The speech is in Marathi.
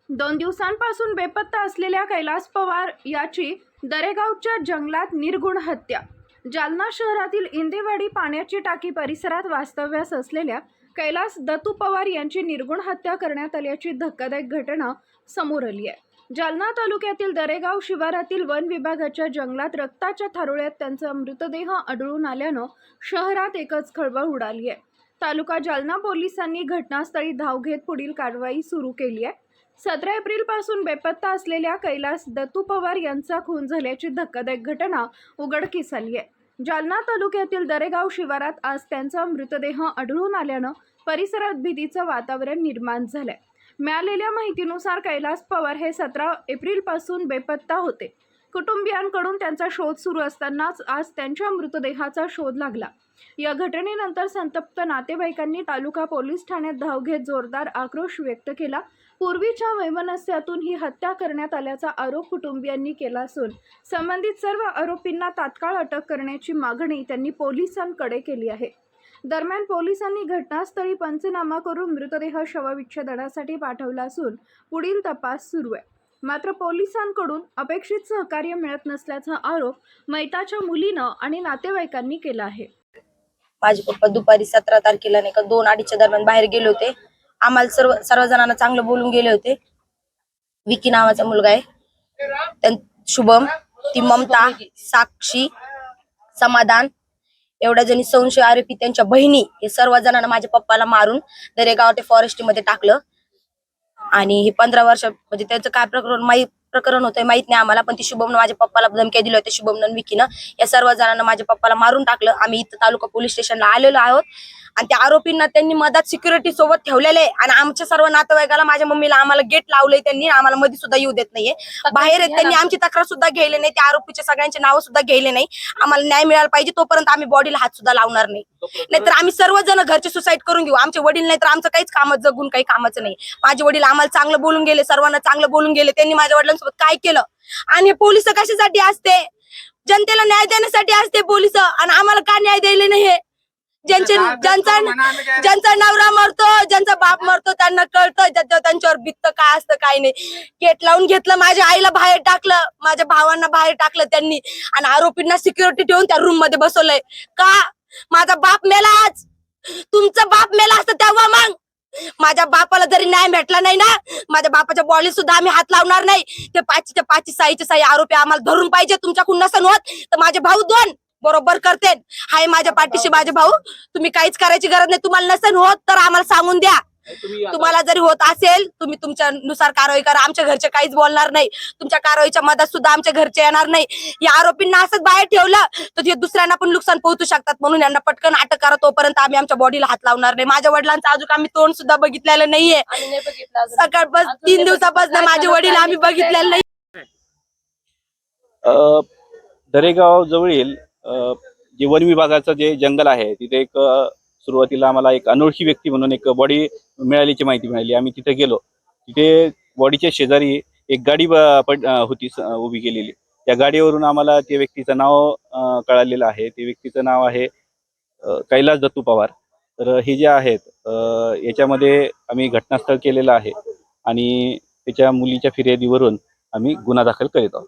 2 दिवसांपासून बेपत्ता असलेल्या कैलास पवार याची दरेगावच्या जंगलात निर्गुण हत्या। जालना शहरातील इंदेवाडी पाण्याची टाकी परिसरात वास्तव्यास असलेल्या कैलास दत्तू पवार यांची निर्गुण हत्या करण्यात आल्याची धक्कादायक घटना समोर आली आहे। जालना तालुक्यातील दरेगाव शिवारातील वन विभागाच्या जंगलात रक्ताच्या थारोळ्यात त्यांचा मृतदेह आढळून आल्यानं शहरात एकच खळबळ उडाली आहे। तालुका जालना पोलिसांनी घटनास्थळी धाव घेत पुढील कारवाई सुरू केली आहे। 17 एप्रिल पासून बेपत्ता असलेल्या कैलास दत्तू पवार यांचा खून झाल्याची धक्कादायक घटना उघडकीस आली आहे। जालना तालुक्यातील दरेगाव शिवारात आज त्यांचा मृतदेह आढळून आल्यानं परिसरात भीतीचं वातावरण निर्माण झालंय। मिळालेल्या माहितीनुसार कैलास पवार हे 17 एप्रिल पासून बेपत्ता होते। कुटुंबियांकडून त्यांचा शोध सुरू असतानाच आज त्यांच्या मृतदेहाचा शोध लागला। या घटनेनंतर संतप्त नातेवाईकांनी तालुका पोलीस ठाण्यात धाव घेत जोरदार आक्रोश व्यक्त केला। पूर्वीच्या वैमनस्यातून ही हत्या करण्यात आल्याचा आरोप कुटुंबियांनी केला असून संबंधित सर्व आरोपींना तात्काळ अटक करण्याची मागणी त्यांनी पोलिसांकडे केली आहे। दरम्यान पोलिसांनी घटनास्थळी पंचनामा करून मृतदेह शवविच्छेदनासाठी पाठवला असून पुढील तपास सुरू आहे। मात्र पोलिसांकडून अपेक्षित सहकार्य मिळत नसल्याचा आरोप मैताच्या मुलीनं आणि नातेवाईकांनी केला आहे। माझे पप्पा दुपारी 17 तारखेला नाही का 2-2:30च्या दरम्यान बाहेर गेले होते। आम्हाला सर्व जणांना चांगलं बोलून गेले होते। विकी नावाचा मुलगा आहे, शुभम, ती ममता, साक्षी, समाधान एवढ्या जणी संशय आरोपी त्यांच्या बहिणी हे सर्व जणांना माझ्या पप्पाला मारून दरेगाव ते फॉरेस्ट मध्ये टाकलं। आणि हे 15 वर्ष म्हणजे त्याचं काय प्रकरण होतंय माहित नाही आम्हाला, पण ती शुभमनं माझ्या पप्पाला धमक्या दिल्या होत्या। शुभमनं विकीनं या सर्व जणांना माझ्या पप्पाला मारून टाकलं। आम्ही इथं तालुका पोलीस स्टेशनला आलेलो आहोत आणि त्या आरोपींना त्यांनी मदत सिक्युरिटी सोबत ठेवलेले आणि आमच्या सर्व नातेवाईकाला माझ्या मम्मीला आम्हाला गेट लावलंय त्यांनी, आम्हाला मध्ये सुद्धा येऊ देत नाहीये। बाहेर त्यांनी आमची तक्रार सुद्धा घ्यायले नाही, त्या आरोपीच्या सगळ्यांचे नाव सुद्धा घ्यायले नाही। आम्हाला न्याय मिळाला पाहिजे तोपर्यंत आम्ही बॉडीला हात सुद्धा लावणार नाही, नाहीतर आम्ही सर्वजण घरचे सुसाईड करून घेऊ। आमचे वडील नाही तर आमचं काहीच काम जगून काही कामाचं नाही। माझे वडील आम्हाला चांगलं बोलून गेले, सर्वांना चांगलं बोलून गेले। त्यांनी माझ्या वडिलांसोबत काय केलं? आणि पोलिस कशासाठी असते? जनतेला न्याय देण्यासाठी असते पोलिस, आणि आम्हाला का न्याय द्यायला नाही? ज्यांचा नवरा मरतो, ज्यांचा बाप मरतो त्यांना कळतं त्यांच्यावर बित्त काय असतं काय नाही। गेट लावून घेतलं, माझ्या आईला बाहेर टाकलं, माझ्या भावांना बाहेर टाकलं त्यांनी, आणि आरोपींना सिक्युरिटी ठेवून त्या रूम मध्ये बसवलंय। का? माझा बाप मेला आज, तुमचा बाप मेला असतं तेव्हा मग माझ्या बापाला जरी न्याय भेटला नाही ना, माझ्या बापाच्या बॉडी सुद्धा आम्ही हात लावणार नाही। ते 5च्या 5 साईचे साई आरोपी आम्हाला धरून पाहिजे। तुमच्याकडून नसन होत तर माझे भाऊ 2 बरोबर करते। हाय माझ्या पाठीशी माझे भाऊ, तुम्ही काहीच करायची गरज नाही। तुम्हाला नसन होत तर आम्हाला सांगून द्या। तुम्हाला जरी होत असेल तुम्ही तुमच्या नुसार कारवाई करा, आमच्या घरचे काहीच बोलणार नाही। तुमच्या कारवाईच्या मदत सुद्धा आमच्या घरचे येणार नाही। या आरोपींना असंच बाहेर ठेवलं तर ते दुसऱ्यांना पण नुकसान पोहोचू शकतात, म्हणून यांना पटकन अटक करा, तोपर्यंत आम्ही आमच्या बॉडीला हात लावणार नाही। माझ्या वडिलांचं अजून आम्ही तोंड सुद्धा बघितलेलं नाहीये, सकाळपासून 3 दिवसापासून माझे वडील आम्ही बघितलेलं नाही। दरेगाव जवळील जे वन विभागाचं जे जंगल आहे तिथे एक सुरुवातीला आम्हाला एक अनोळखी व्यक्ती म्हणून एक बॉडी मिळाल्याची माहिती मिळाली। आम्ही तिथे गेलो, तिथे बॉडीच्या शेजारी एक गाडी होती उभी केलेली। त्या गाडीवरून आम्हाला त्या व्यक्तीचं नाव कळालेलं आहे। त्या व्यक्तीचं नाव आहे कैलास दत्तू पवार। तर हे जे आहेत याच्यामध्ये आम्ही घटनास्थळ केलेलं आहे आणि त्याच्या मुलीच्या फिर्यादीवरून आम्ही गुन्हा दाखल करीत आहोत।